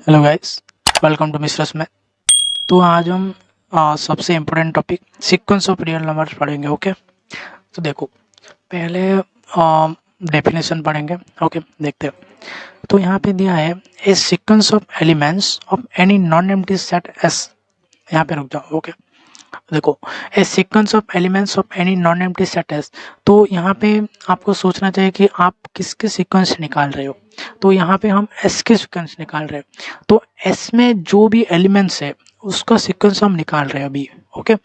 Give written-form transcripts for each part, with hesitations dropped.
Hello guys, welcome to मिश्रस में। तो आज हम सबसे important topic sequence of real numbers पढ़ेंगे। ओके, तो देखो पहले डेफिनेशन पढ़ेंगे। ओके, देखते हैं। तो यहाँ पे दिया है a sequence of elements of any non empty set S. यहाँ पे रुक जाओ। ओके, देखो a sequence of elements of any non empty set S. तो यहाँ पे आपको सोचना चाहिए कि आप किसके सीक्वेंस निकाल रहे हो। तो यहाँ पे हम एस के सीक्वेंस निकाल रहे हैं। तो एस में जो भी एलिमेंट्स है उसका सीक्वेंस हम निकाल रहे हैं अभी। ओके,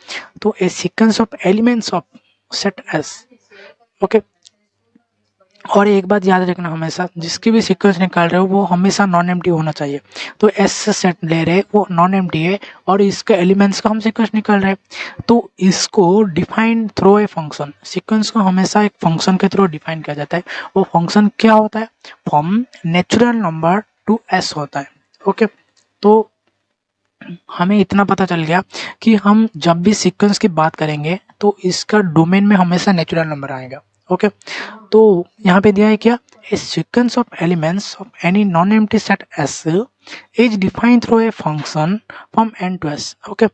तो a sequence of elements of set S. Okay, और एक बात याद रखना, हमेशा जिसकी भी सीक्वेंस निकाल रहे हो वो हमेशा नॉन एम्प्टी होना चाहिए। तो एस से सेट ले रहे वो नॉन एम्प्टी है और इसके एलिमेंट्स का हम सीक्वेंस निकाल रहे हैं। तो इसको define through a function. Sequence को हमेशा एक फंक्शन के थ्रू डिफाइन किया जाता है। वो फंक्शन क्या होता है? From natural number two S होता है। ओके, तो हमें इतना पता चल गया कि हम जब भी सीक्वेंस की बात करेंगे तो इसका डोमेन में हमेशा नेचुरल नंबर आएगा। ओके, तो यहाँ पे दिया है क्या? A sequence of elements of any non empty set S is defined through a function from N to S. Okay,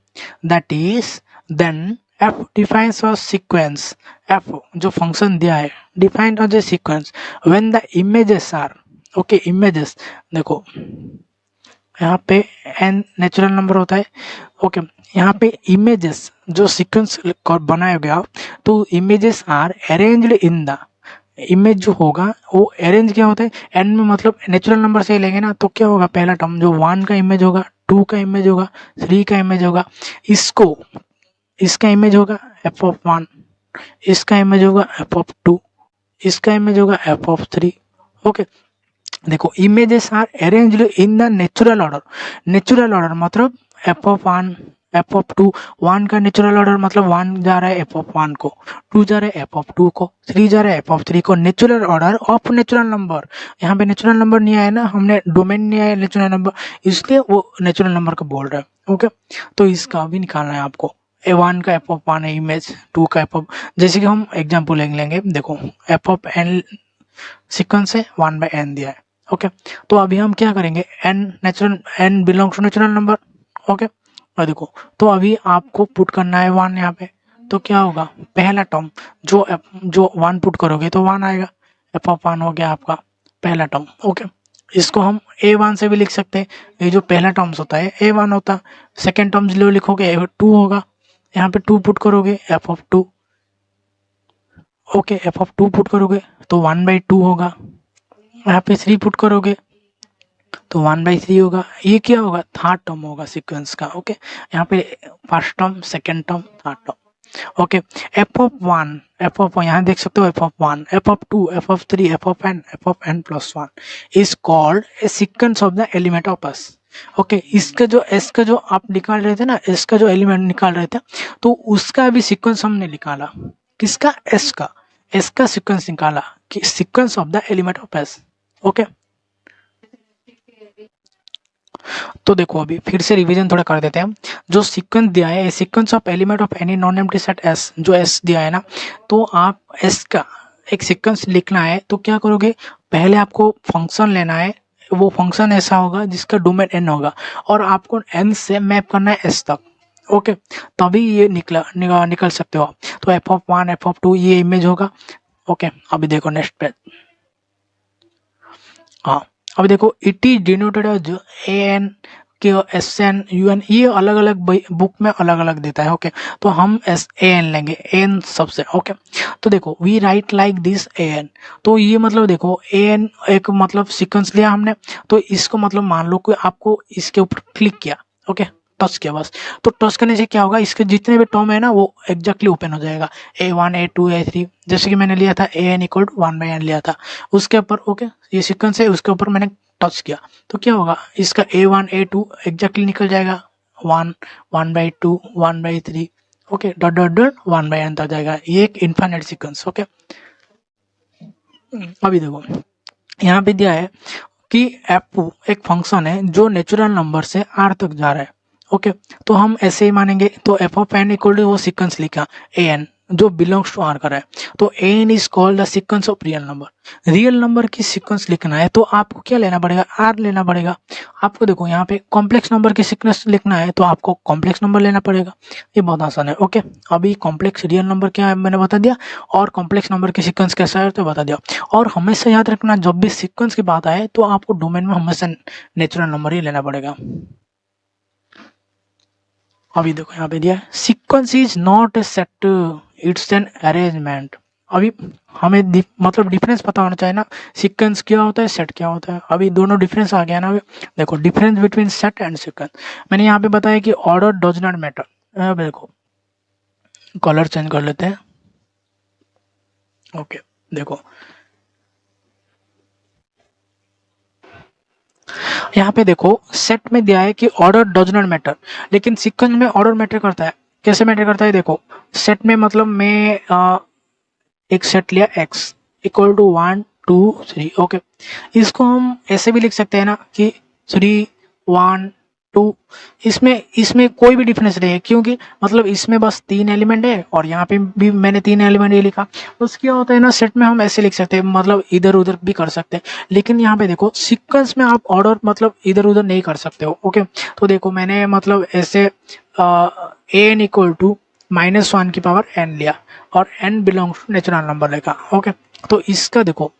that is then F defines a sequence. F जो function दिया है defined as a sequence when the images are. Okay, images देखो यहाँ पे N natural number होता है। Okay, यहाँ पे इमेजेस जो सीक्वेंस बनाया गया, तो images are arranged in the. Image जो होगा वो अरेंज क्या होता है? एन में मतलब नेचुरल नंबर से लेंगे ना, तो क्या होगा? पहला टर्म जो 1 का इमेज होगा, 2 का इमेज होगा, 3 का इमेज होगा, इसको इसका इमेज होगा एफ ऑफ 1, इसका इमेज होगा एफ ऑफ 2, इसका इमेज होगा एफ ऑफ 3। ओके, देखो images are arranged in the natural order. Natural order मतलब एफ ऑफ 1, एफ ऑफ 2। 1 का नेचुरल ऑर्डर मतलब 1 जा रहा है एफ ऑफ 1 को, 2 जा रहा है एफ ऑफ 2 को, 3 जा रहा है एफ ऑफ 3 को। Natural order of natural number. यहाँ पे नेचुरल नंबर नहीं आया ना, हमने डोमेन नहीं आया नेचुरल नंबर, इसलिए वो नेचुरल नंबर को बोल रहा है। ओके, तो इसका भी निकालना है आपको। ए 1 का एफ ऑफ 1 है इमेज, 2 का एफ ऑफ, जैसे कि हम एग्जाम्पल लेंगे। देखो एफ ऑफ एन सीक्वेंस है, 1 बाय एन दिया है। ओके, तो अभी हम क्या करेंगे? N natural, n belongs to natural number. Okay, और देखो तो अभी आपको पुट करना है 1 यहाँ पे। तो क्या होगा? पहला टर्म जो 1 पुट करोगे तो 1 आएगा। एफ ऑफ 1 हो गया आपका पहला टर्म। ओके, इसको हम A1 से भी लिख सकते हैं। ये जो पहला टर्म्स होता है A1 होता है। सेकेंड टर्म्स जो लिखोगे A2 होगा। यहाँ पे 2 पुट करोगे F of 2। Okay, F of 2 put करोगे तो 1/2 होगा। यहाँ पे 3 पुट करोगे तो 1/3 होगा। ये क्या होगा? थर्ड टर्म होगा सीक्वेंस का। ओके, यहाँ पे first term, second term, third term. Okay, F of 1, f of यहाँ देख सकते हो F of 1, f of 2, F of 3, F of n plus 1 is called a sequence of the element of S. Okay, इसका जो S का जो आप निकाल रहे थे ना, एस का जो एलिमेंट निकाल रहे थे, तो उसका भी सीक्वेंस हमने निकाला। किसका? एस का। एस का सीक्वेंस निकाला कि sequence of the element of S. Okay, तो देखो अभी फिर से रिवीजन थोड़ा कर देते हैं। जो सीक्वेंस दिया है, sequence of element of any non empty set S, जो एस दिया है ना, तो आप एस का एक सीक्वेंस लिखना है तो क्या करोगे? पहले आपको फंक्शन लेना है। वो फंक्शन ऐसा होगा जिसका डोमेन एन होगा और आपको एन से मैप करना है एस तक। ओके, तभी ये निकल सकते हो आप। तो एफ ऑफ 1, एफ ऑफ 2 ये इमेज होगा। ओके, अभी देखो नेक्स्ट पेज। हाँ, अब देखो it is denoted as a n के एस एन यू एन, ये अलग अलग बुक में अलग अलग देता है। ओके, तो हम एस ए एन लेंगे, ए एन सबसे। ओके, तो देखो we write like this a n. तो ये मतलब देखो ए एन एक मतलब सीक्वेंस लिया हमने, तो इसको मतलब मान लो कि आपको इसके ऊपर क्लिक किया। ओके, टच किया बस, तो टच करने से क्या होगा? इसके जितने भी टर्म है ना वो एग्जैक्टली ओपन हो जाएगा। A1, A2, A3, जैसे कि मैंने लिया था A N equal to 1/n लिया था उसके ऊपर। ओके, ये सीक्वेंस है, उसके ऊपर मैंने टच किया तो क्या होगा? इसका A1, A2 एग्जैक्टली निकल जाएगा। 1, 1/2, 1/3। Okay, dot dot dot 1/n तक जाएगा। ये एक इनफाइनाइट सीक्वेंस। ओके, अभी देखो यहाँ पे दिया है कि एफ एक फंक्शन है जो नेचुरल नंबर से आर तक जा रहा है। ओके, तो हम ऐसे ही मानेंगे। तो F of N equal to वो सीक्वेंस लिखा ए एन जो बिलोंग्स टू आर का है, तो A N is called the sequence of real number. Real number की सीक्वेंस लिखना है तो आपको क्या लेना पड़ेगा, आर लेना पड़ेगा। आपको देखो यहाँ पे कॉम्प्लेक्स नंबर की सीक्वेंस लिखना है तो आपको कॉम्प्लेक्स नंबर लेना पड़ेगा, ये बहुत आसान है। ओके, अभी कॉम्प्लेक्स रियल नंबर क्या है मैंने बता दिया, और कॉम्प्लेक्स नंबर की सीक्वेंस कैसा है तो बता दिया। और हमेशा याद रखना जब भी सीक्वेंस की बात आए तो आपको डोमेन में हमेशा नेचुरल नंबर ही लेना पड़ेगा। अभी देखो यहाँ पे दिया है sequence is not A set, it's an arrangement. अभी हमें मतलब डिफरेंस पता होना चाहिए ना, सीक्वेंस क्या होता है, सेट क्या होता है। अभी दोनों डिफरेंस आ गया ना। अभी देखो difference between set and sequence, मैंने यहाँ पे बताया कि ऑर्डर डज नॉट मैटर। देखो कलर चेंज कर लेते हैं। ओके देखो यहाँ पे देखो सेट में दिया है कि ऑर्डर डज नॉट मैटर, लेकिन सीक्वेंस में ऑर्डर मैटर करता है। कैसे मैटर करता है, देखो सेट में मतलब मैं एक सेट लिया x इक्वल टू 1 2 3। ओके, इसको हम ऐसे भी लिख सकते हैं ना कि 3 1 2। इसमें इसमें कोई भी डिफरेंस नहीं है, क्योंकि मतलब इसमें बस 3 एलिमेंट है और यहाँ पे भी मैंने 3 एलिमेंट ही लिखा। तो क्या होता है ना, सेट में हम ऐसे लिख सकते हैं, मतलब इधर उधर भी कर सकते हैं। लेकिन यहाँ पे देखो सीक्वेंस में आप ऑर्डर मतलब इधर उधर नहीं कर सकते हो। ओके, तो देखो मैंने मतलब ऐसे ए एन इक्वल टू -1 की पावर n लिया और n belongs to natural number लिखा। ओके, तो इसका देखो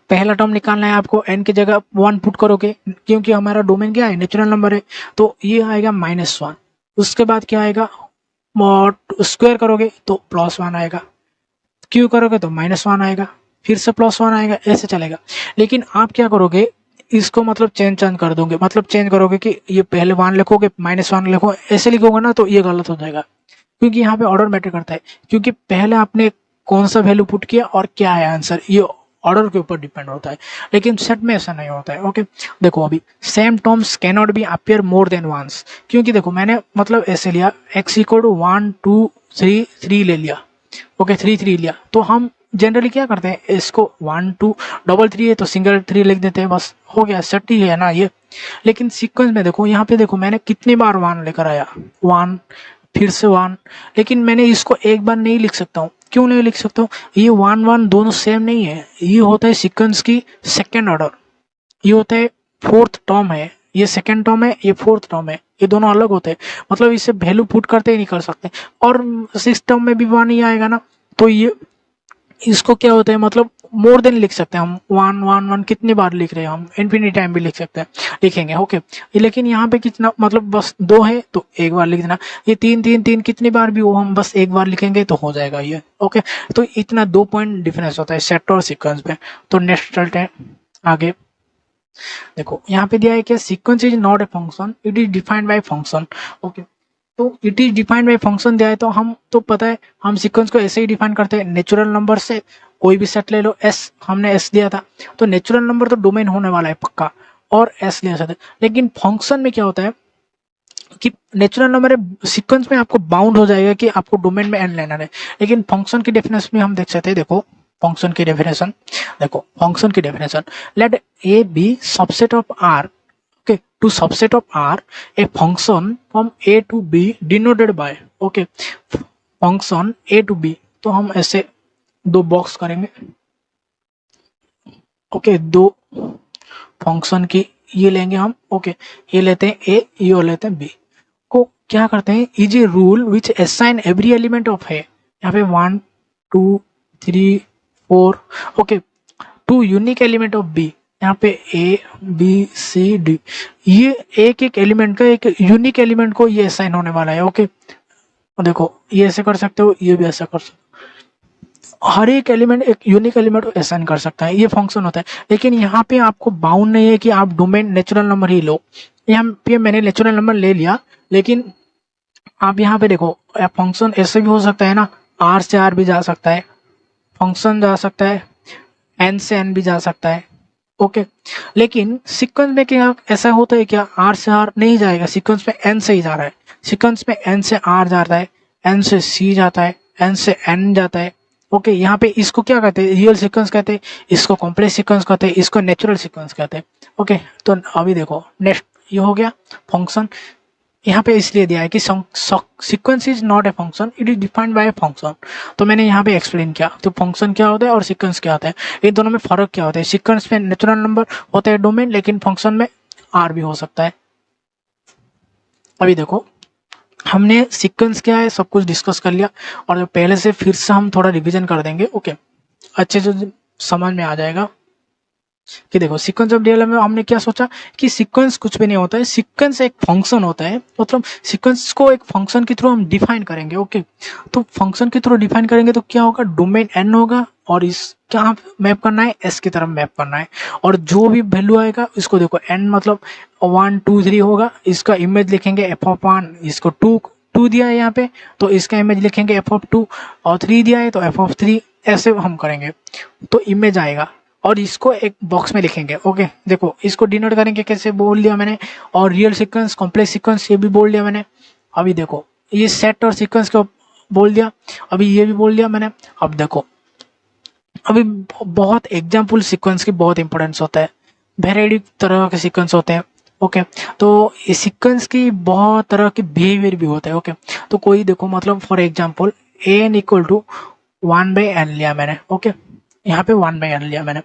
पहला टर्म निकालना है आपको, n की जगह 1 पुट करोगे क्योंकि हमारा डोमेन क्या है, नेचुरल नंबर है। तो ये आएगा -1। उसके बाद क्या आएगा, स्क्वायर करोगे तो +1 आएगा, क्यू करोगे तो -1 आएगा, फिर से +1 आएगा, ऐसे चलेगा। लेकिन आप क्या करोगे, इसको मतलब चेंज कर दोगे, मतलब चेंज करोगे कि ये पहले 1 लिखोगे -1 लिखो, ऐसे लिखोगे ना तो ये गलत हो जाएगा। क्योंकि यहाँ पे ऑर्डर मैटर करता है, क्योंकि पहले आपने कौन सा वैल्यू पुट किया और क्या है आंसर, ये ऑर्डर के ऊपर डिपेंड होता है। लेकिन सेट में ऐसा नहीं होता है। ओके, देखो अभी same terms can not be appear more than once, क्योंकि देखो मैंने मतलब ऐसे लिया x इक्वल टू 1 2 3 3 ले लिया। ओके 3 3 लिया, तो हम जनरली क्या करते हैं, इसको 1 2 डबल 3 है तो सिंगल 3 लिख देते हैं, बस हो गया, सेट ही है ना ये। लेकिन सीक्वेंस में देखो यहाँ पे देखो मैंने कितनी बार 1 लेकर आया, 1 फिर से 1, लेकिन मैंने इसको एक बार नहीं लिख सकता हूँ। क्यों नहीं लिख सकता हूँ, ये 1 1 दोनों सेम नहीं है, ये होता है सीक्वेंस की सेकेंड ऑर्डर, ये होता है फोर्थ टर्म है, ये सेकेंड टर्म है, ये फोर्थ टर्म है, ये दोनों अलग होते हैं। मतलब इसे वैल्यू पुट करते ही नहीं कर सकते। और सिक्स टर्म में भी 1 ही आएगा ना, तो ये इसको क्या होता है, मतलब मोर देन लिख सकते हैं हम, 1 1 1 कितनी बार लिख रहे हैं हम, इन्फिनिटी टाइम भी लिख सकते हैं, लिखेंगे। ओके, लेकिन यहाँ पे कितना, मतलब बस 2 है तो एक बार लिख देना, ये 3 3 3 कितनी बार भी हो हम बस एक बार लिखेंगे तो हो जाएगा ये। ओके, तो इतना 2 पॉइंट डिफरेंस होता है सेट और सीक्वेंस में। तो नेक्स्ट चलते हैं आगे। देखो यहाँ पे दिया है कि sequence is not a function, it is defined by function. Okay, तो it is defined by function दिया है, तो हम तो पता है हम सीक्वेंस को ऐसे ही डिफाइन करते हैं, नेचुरल नंबर से कोई भी सेट ले लो, एस हमने एस दिया था, तो नेचुरल नंबर तो डोमेन होने वाला है पक्का, और एस ले सकते हैं। लेकिन फंक्शन में क्या होता है कि नेचुरल नंबर सीक्वेंस में आपको बाउंड हो जाएगा कि आपको डोमेन में एन लेना है, लेकिन फंक्शन की डेफिनेशन में हम देख सकते हैं। देखो फंक्शन की डेफिनेशन, देखो फंक्शन की definition, let a b subset of R. okay, to subset of R a function from A to B denoted by, okay, function A to B, तो हम ऐसे 2 बॉक्स करेंगे। ओके, 2 फंक्शन की ये लेंगे हम। ओके, ये लेते हैं A, ये लेते हैं B को, क्या करते हैं, is a rule which assign every element of है, यहाँ पे 1 2 3 4, okay, 2 unique element of B, यहाँ पे ए बी सी डी, ये एक एक एलिमेंट का, एक यूनिक एलिमेंट को ये असाइन होने वाला है। ओके, देखो ये ऐसे कर सकते हो, ये भी ऐसा कर सकते हो, हर एक एलिमेंट एक यूनिक एलिमेंट को असाइन कर सकता है, ये फंक्शन होता है। लेकिन यहाँ पे आपको बाउंड नहीं है कि आप डोमेन नेचुरल नंबर ही लो, यहाँ पे मैंने नेचुरल नंबर ले लिया, लेकिन आप यहाँ पे देखो फंक्शन ऐसे भी हो सकता है ना, आर से आर भी जा सकता है, फंक्शन जा सकता है, एन से एन भी जा सकता है। ओके, लेकिन सीक्वेंस में क्या ऐसा होता है, क्या आर से आर नहीं जाएगा, सीक्वेंस में एन से ही जा रहा है, सीक्वेंस में एन से आर जाता है, एन से सी जाता है, एन से एन जाता है। ओके, यहाँ पे इसको क्या कहते हैं, रियल सीक्वेंस कहते हैं, इसको कॉम्प्लेक्स सीक्वेंस कहते हैं, इसको नेचुरल सीक्वेंस कहते हैं। ओके, तो अभी देखो नेक्स्ट ये हो गया फंक्शन। यहाँ पे इसलिए दिया है कि sequence is not a function, it is defined bye a function. तो मैंने यहाँ पे एक्सप्लेन किया तो फंक्शन क्या होता है और सीक्वेंस क्या होता है, इन दोनों में फर्क क्या होता है। सीक्वेंस में नेचुरल नंबर होता है डोमेन, लेकिन फंक्शन में आर भी हो सकता है। अभी देखो हमने सीक्वेंस क्या है सब कुछ डिस्कस कर लिया, और पहले से फिर से हम थोड़ा रिवीजन कर देंगे, ओके, अच्छे से समझ में आ जाएगा। कि देखो सीक्वेंस ऑफ डीएलएम में हमने क्या सोचा कि सीक्वेंस कुछ भी नहीं होता है, सीक्वेंस एक फंक्शन होता है, मतलब सीक्वेंस को एक फंक्शन के थ्रू हम डिफाइन करेंगे, ओके। तो फंक्शन के थ्रू डिफाइन करेंगे तो क्या होगा, डोमेन एन होगा, और इस क्या मैप करना है, एस की तरफ मैप करना है, और जो भी वैल्यू आएगा इसको देखो एन मतलब 1 2 3 होगा, इसका इमेज लिखेंगे एफ ऑफ 1, इसको 2 दिया है यहाँ पे तो इसका इमेज लिखेंगे एफ ऑफ 2, और 3 दिया है तो एफ ऑफ 3, ऐसे हम करेंगे तो इमेज आएगा, और इसको एक बॉक्स में लिखेंगे, ओके। देखो इसको डिनोट करेंगे कैसे बोल दिया मैंने, और रियल सीक्वेंस, कॉम्प्लेक्स सीक्वेंस ये भी बोल दिया मैंने। अभी देखो ये सेट और सीक्वेंस को बोल दिया, अभी ये भी बोल दिया मैंने। अब देखो अभी बहुत एग्जाम्पल सीक्वेंस की बहुत इंपॉर्टेंस होता है, वेराइटी तरह के सीक्वेंस होते हैं, ओके। तो ये सीक्वेंस की बहुत तरह के बिहेवियर भी होते हैं, ओके। तो कोई देखो मतलब for example n equal to 1/n लिया मैंने, ओके, यहाँ पे 1/n लिया मैंने।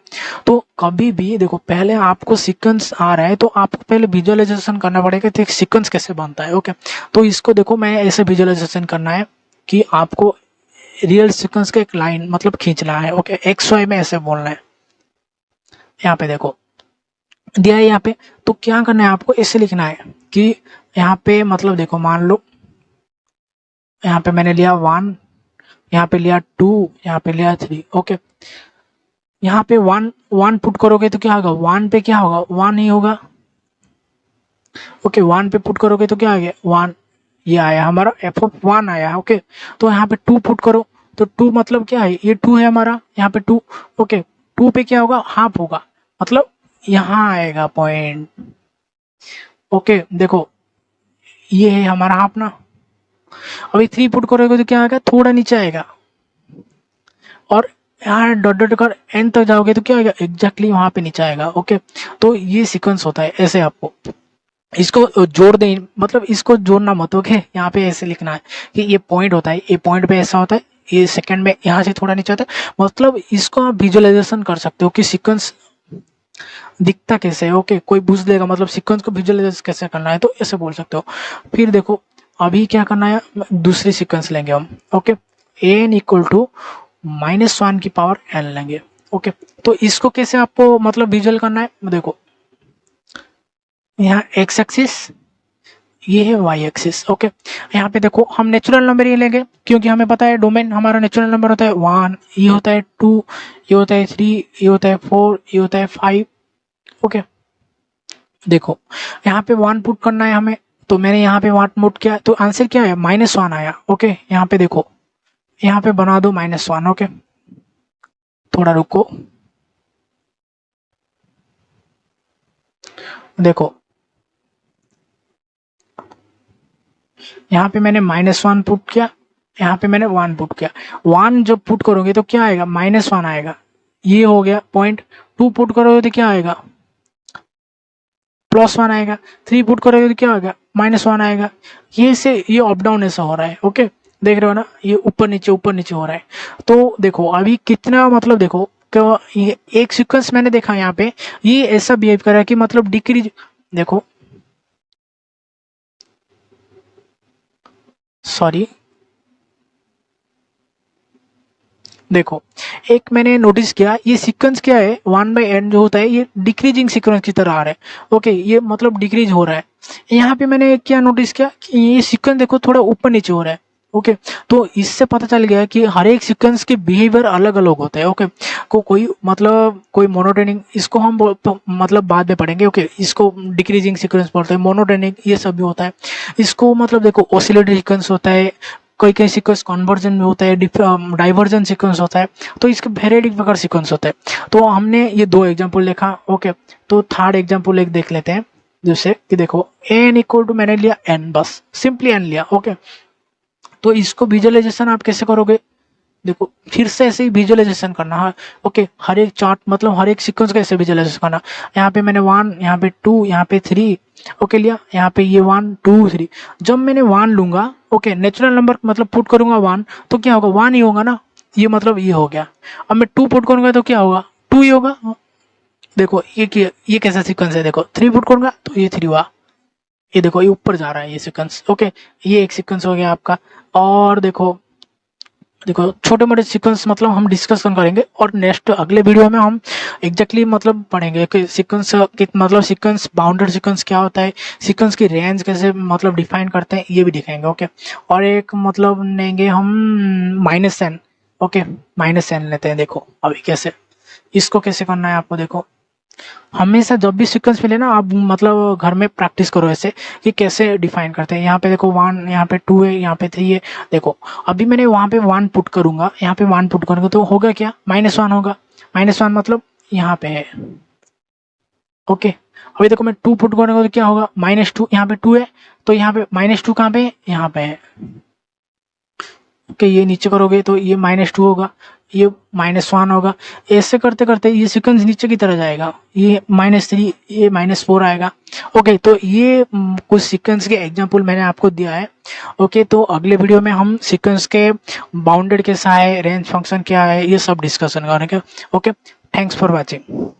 तो कभी भी देखो पहले आपको सीक्वेंस आ रहा है तो आपको पहले विजुअलाइजेशन करना पड़ेगा कि सीक्वेंस कैसे बनता है, ओके। तो इसको देखो मैं ऐसे विजुअलाइजेशन करना है कि आपको रियल सीक्वेंस का एक लाइन मतलब खींचना है, ओके, एक्स वाई में ऐसे बोलना है। यहाँ पे देखो दिया है यहाँ पे, तो क्या करना है आपको ऐसे लिखना है कि यहाँ पे मतलब देखो मान लो यहाँ पे मैंने लिया 1, यहाँ पे लिया 2, यहाँ पे लिया 3, ओके। यहाँ पे 1 पुट करोगे तो क्या होगा, 1 पे क्या होगा, 1 ही होगा, ओके। 1 पे पुट करोगे तो क्या आ गया 1, ये आया हमारा एफ ऑफ 1 आया, ओके। तो यहाँ पे 2 पुट करो तो 2 मतलब क्या है, ये 2 है हमारा, यहाँ पे 2, ओके। 2 पे क्या होगा, हाफ होगा, मतलब यहाँ आएगा पॉइंट, ओके। देखो ये है हमारा हाफ ना। अभी 3 पुट करोगे तो क्या आएगा, थोड़ा नीचे आएगा, और यहाँ डॉट डॉट कर एन तक जाओगे तो क्या आएगा, एग्जैक्टली वहां पे नीचे आएगा, ओके। तो ये सीक्वेंस होता है, ऐसे आपको इसको जोड़ दें, मतलब इसको जोड़ना मत, ओके। यहाँ पे ऐसे लिखना है कि ये पॉइंट होता है, ये पॉइंट पे ऐसा होता है, ये सेकंड में यहाँ से थोड़ा नीचे आता है, मतलब इसको आप विजुअलाइजेशन कर सकते हो कि सीक्वेंस दिखता कैसे है, ओके। कोई पूछ देगा मतलब सीक्वेंस को विजुअलाइज कैसे करना है तो ऐसे बोल सकते हो। फिर देखो अभी क्या करना है, दूसरी सीक्वेंस लेंगे हम, ओके। एन इक्वल टू -1 की पावर एन लेंगे, ओके। तो इसको कैसे आपको मतलब विजुअल करना है, देखो यहाँ एक्स एक्सिस, ये है वाई एक्सिस, ओके। यहाँ पे देखो हम नेचुरल नंबर ही लेंगे क्योंकि हमें पता है डोमेन हमारा नेचुरल नंबर होता है 1, ये होता है 2, ये होता है 3, ये होता है 4, ये होता है 5, ओके। देखो यहाँ पे 1 पुट करना है हमें, तो मैंने यहाँ पे 1 पुट किया तो आंसर क्या है, -1 आया, ओके। यहाँ पे देखो यहाँ पे बना दो -1, ओके। थोड़ा रुको, देखो यहाँ पे मैंने -1 पुट किया, यहाँ पे मैंने 1 पुट किया। 1 जब पुट करोगे तो क्या आएगा, -1 आएगा, ये हो गया पॉइंट। 2 पुट करोगे तो क्या आएगा, +1 आएगा। 3 पुट करोगे तो क्या आएगा, -1 आएगा। ये से ये अप डाउन ऐसा हो रहा है, ओके। देख रहे हो ना, ये ऊपर नीचे हो रहा है। तो देखो अभी कितना मतलब देखो ये एक सीक्वेंस मैंने देखा यहाँ पे, ये ऐसा बिहेव कर रहा है कि मतलब डिक्रीज, देखो सॉरी, देखो एक मैंने नोटिस किया ये सीक्वेंस क्या है, 1/n जो होता है ये डिक्रीजिंग सीक्वेंस की तरह आ रहा है, ओके। ये मतलब डिक्रीज हो रहा है। यहाँ पे मैंने क्या नोटिस किया कि ये सीक्वेंस देखो थोड़ा ऊपर नीचे हो रहा है, ओके। तो इससे पता चल गया कि हर एक सीक्वेंस के बिहेवियर अलग अलग होते हैं, ओके। कोई मतलब कोई मोनोटोनिक, इसको हम मतलब बाद में पढ़ेंगे, ओके। इसको डिक्रीजिंग सीक्वेंस बोलते हैं, मोनोटोनिक ये सब भी होता है। इसको मतलब देखो ऑसिलेटरी सीक्वेंस होता है, कोई कोई सीक्वेंस कन्वर्जन में होता है, डाइवर्जन सीक्वेंस होता है, तो इसके वेरिएटिक प्रकार सीक्वेंस होते हैं। तो हमने ये 2 एग्जांपल देखा, ओके। तो थर्ड एग्जांपल एक देख लेते हैं, जैसे कि देखो एन इक्वल टू मैंने लिया n, बस सिंपली n लिया, ओके। तो इसको विजुअलाइजेशन आप कैसे करोगे, देखो फिर से ऐसे ही विजुअलाइजेशन करना है। ओके, हर एक चार्ट मतलब हर एक सीक्वेंस का ऐसे विजुअलाइजेशन करना। यहाँ पे मैंने 1, यहाँ पे 2, यहाँ पे 3 ओके लिया। यहाँ पे ये 1 2 3, जब मैंने 1 लूंगा ओके, नेचुरल नंबर मतलब पुट करूंगा 1 तो क्या होगा, 1 ही होगा ना, ये मतलब ये हो गया। अब मैं 2 पुट करूंगा तो क्या होगा, 2 ही होगा। देखो ये कैसा सीक्वेंस है, देखो 3 पुट करूंगा तो ये 3 हुआ, ये देखो ये ऊपर जा रहा है ये सीक्वेंस। ओके, ये एक सीक्वेंस हो गया आपका। और देखो देखो छोटे मोटे सीक्वेंस मतलब हम डिस्कशन करेंगे, और नेक्स्ट अगले वीडियो में हम एग्जैक्टली मतलब पढ़ेंगे कि सीक्वेंस मतलब सीक्वेंस बाउंडेड सीक्वेंस क्या होता है, सीक्वेंस की रेंज कैसे मतलब डिफाइन करते हैं, ये भी दिखाएंगे। ओके, और एक मतलब लेंगे हम -n। ओके, -n लेते हैं। देखो अभी कैसे इसको कैसे करना है आपको, देखो हमेशा जब भी सीक्वेंस मिले ना आप मतलब घर में प्रैक्टिस करो ऐसे कि कैसे डिफाइन करते हैं। यहाँ पे देखो 1, यहाँ पे 2 है, यहाँ पे 3 है। देखो अभी मैंने वहाँ पे 1 पुट करूंगा, यहाँ पे 1 पुट करूंगा तो होगा क्या, -1 होगा। -1 मतलब यहाँ पे है। ओके, अभी देखो मैं 2 पुट करूंगा तो क्या होगा, -2, यहाँ पे 2 है तो यहाँ पे -2 कहाँ पे है, यहाँ पे है। ओके, ये नीचे करोगे तो ये -2 होगा, ये -1 होगा। ऐसे करते करते ये सीक्वेंस नीचे की तरह जाएगा, ये -3, ये -4 आएगा। ओके, तो ये कुछ सीक्वेंस के एग्जांपल मैंने आपको दिया है। ओके, तो अगले वीडियो में हम सीक्वेंस के बाउंडेड कैसा है, रेंज फंक्शन क्या है, ये सब डिस्कशन करेंगे। Okay, thanks for watching.